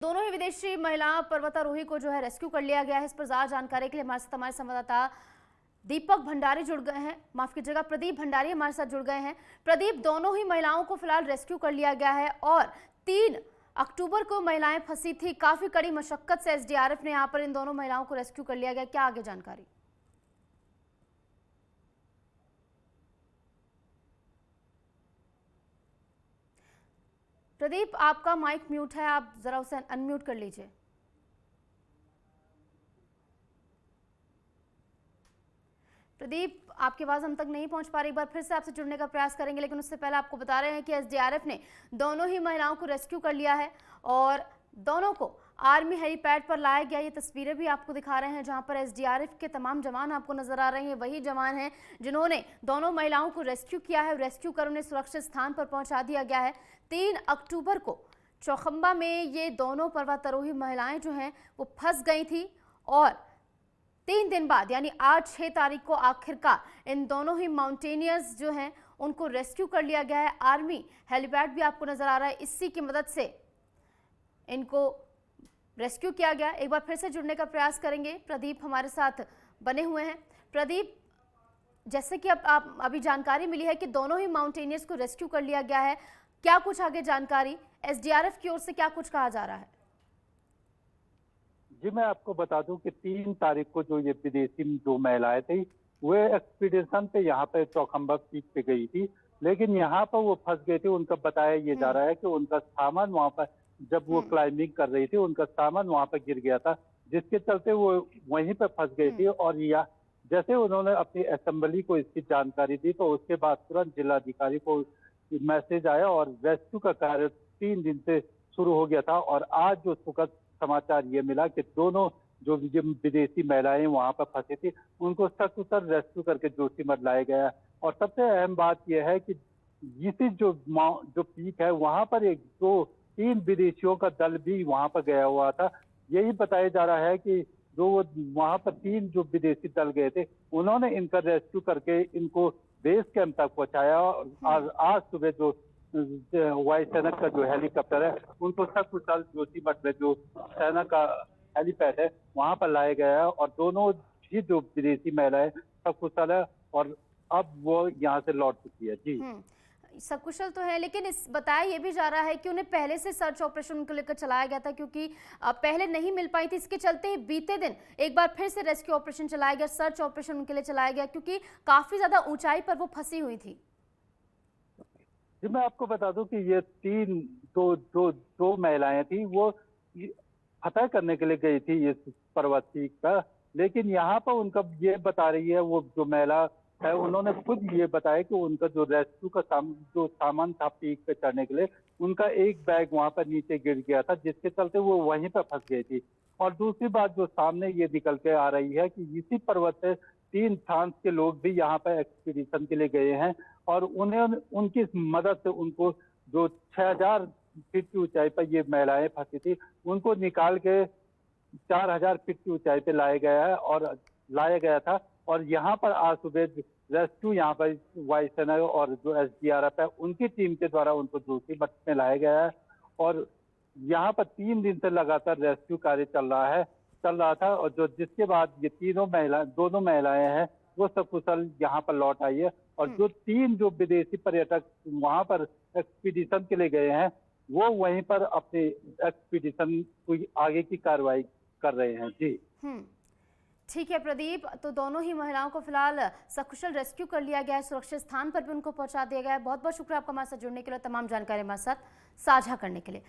दोनों ही विदेशी महिला पर्वतारोही को जो है रेस्क्यू कर लिया गया है। इस पर ज्यादा जानकारी के लिए हमारे साथ हमारे संवाददाता दीपक भंडारी जुड़ गए हैं, माफ कीजिएगा प्रदीप भंडारी हमारे साथ जुड़ गए हैं। प्रदीप, दोनों ही महिलाओं को फिलहाल रेस्क्यू कर लिया गया है और 3 अक्टूबर को महिलाएं फंसी थी। काफी कड़ी मशक्कत से एसडीआरएफ ने यहाँ पर इन दोनों महिलाओं को रेस्क्यू कर लिया गया। क्या आगे जानकारी? प्रदीप, आपका माइक म्यूट है, आप जरा उसे अनम्यूट कर लीजिए। प्रदीप, आपकी आवाज हम तक नहीं पहुंच पा रही। एक बार फिर से आपसे जुड़ने का प्रयास करेंगे, लेकिन उससे पहले आपको बता रहे हैं कि एसडीआरएफ ने दोनों ही महिलाओं को रेस्क्यू कर लिया है और दोनों को आर्मी हेलीपैड पर लाया गया। ये तस्वीरें भी आपको दिखा रहे हैं जहां पर एसडीआरएफ के तमाम जवान आपको नजर आ रहे हैं। वही जवान हैं जिन्होंने दोनों महिलाओं को रेस्क्यू किया है। रेस्क्यू कर उन्हें सुरक्षित स्थान पर पहुंचा दिया गया है। 3 अक्टूबर को चौखंबा में ये दोनों पर्वतारोही महिलाएं जो हैं वो फंस गई थी और 3 दिन बाद यानी आज 6 तारीख को आखिरकार इन दोनों ही माउंटेनियर्स जो हैं उनको रेस्क्यू कर लिया गया है। आर्मी हेलीपैड भी आपको नजर आ रहा है, इसी की मदद से इनको रेस्क्यू किया गया। एक बार फिर से जुड़ने का प्रयास करेंगे। प्रदीप हमारे साथ बने हुए हैं। प्रदीप, जैसे कि अब आप अभी जानकारी मिली है कि दोनों ही माउंटेनियर्स को रेस्क्यू कर लिया गया है, क्या कुछ आगे जानकारी एसडीआरएफ की ओर से क्या कुछ कहा जा रहा है? जी, मैं आपको बता दूं कि 3 तारीख को जो ये विदेशी जो महिलाएं थी वे एक्सपीडिशन पे यहाँ पे चौखंबा पीक पे गई थी, लेकिन यहाँ पर वो फंस गई थी। उनका बताया ये जा रहा है कि उनका सामान वहाँ पर जब वो क्लाइंबिंग कर रही थी उनका सामान वहाँ पर गिर गया था, जिसके चलते वो वहीं पे फंस गई थी। और या जैसे उन्होंने अपनी असेंबली को इसकी जानकारी दी तो उसके बाद तुरंत जिलाधिकारी को मैसेज आया और रेस्क्यू का कार्य 3 दिन से शुरू हो गया था। और आज जो सुखद समाचार ये मिला कि दोनों जो विदेशी महिलाएं वहां पर फंसी थी उनको सकुशल रेस्क्यू करके जोशीमठ लाया गया। और सबसे अहम बात यह है कि इसी जो पीक है वहां पर 3 विदेशियों का दल भी वहां पर गया हुआ था। यही बताया जा रहा है कि जो वहां पर 3 जो विदेशी दल गए थे उन्होंने इनका रेस्क्यू करके इनको बेस कैंप तक पहुंचाया। और आज सुबह जो वायुसेना का जो हेलीकॉप्टर है उनको सकुशल जोशीमठ में जो सेना का हेलीपैड है वहां पर लाया गया है। और दोनों ही जो विदेशी महिलाएं सकुशल है और अब वो यहाँ से लौट चुकी है। जी, सकुशल तो है, लेकिन इस बताया ये भी जा रहा है कि उन्हें पहले से सर्च ऑपरेशन उनको लेकर चलाया गया था, क्योंकि पहले नहीं मिल पाई थी। इसके चलते ही बीते दिन एक बार फिर से रेस्क्यू ऑपरेशन चलाया गया, सर्च ऑपरेशन उनके लिए चलाया गया, क्योंकि काफी ज्यादा ऊंचाई पर वो फंसी हुई थी। जी, मैं आपको बता दूं कि ये 3 दो महिलाएं थी, वो फतह करने के लिए गई थी इस पर्वत पीक पर, लेकिन यहाँ पर उनका ये बता रही है वो जो महिला है उन्होंने खुद ये बताया कि उनका जो रेस्क्यू का जो सामान था पीक पे चढ़ने के लिए उनका एक बैग वहां पर नीचे गिर गया था, जिसके चलते वो वहीं पर फंस गई थी। और दूसरी बात जो सामने ये निकल के आ रही है कि इसी पर्वत से 3 फ्रांस के लोग भी यहाँ पर एक्सपीडिशन के लिए गए हैं और उन्हें उनकी मदद से उनको जो 6000 फीट की ऊंचाई पर ये महिलाएं फंसी थी उनको निकाल के 4000 फीट की ऊंचाई पे लाया गया था। और यहाँ पर आज सुबह रेस्क्यू यहाँ पर वायुसेना और जो एसडीआरएफ है उनकी टीम के द्वारा उनको जोशीमठ में लाया गया है। और यहाँ पर 3 दिन से लगातार रेस्क्यू कार्य चल रहा था और जिसके बाद ये दोनों महिलाएं हैं वो सकुशल यहाँ पर लौट आई है। और जो 3 जो विदेशी पर्यटक वहां पर एक्सपीडिशन के लिए गए हैं वो वहीं पर अपने एक्सपीडिशन को आगे की कार्रवाई कर रहे हैं। जी, ठीक है प्रदीप, तो दोनों ही महिलाओं को फिलहाल सकुशल रेस्क्यू कर लिया गया है, सुरक्षित स्थान पर भी उनको पहुंचा दिया गया है। बहुत बहुत शुक्रिया आपका हमारे साथ जुड़ने के लिए, तमाम जानकारी हमारे साथ साझा करने के लिए।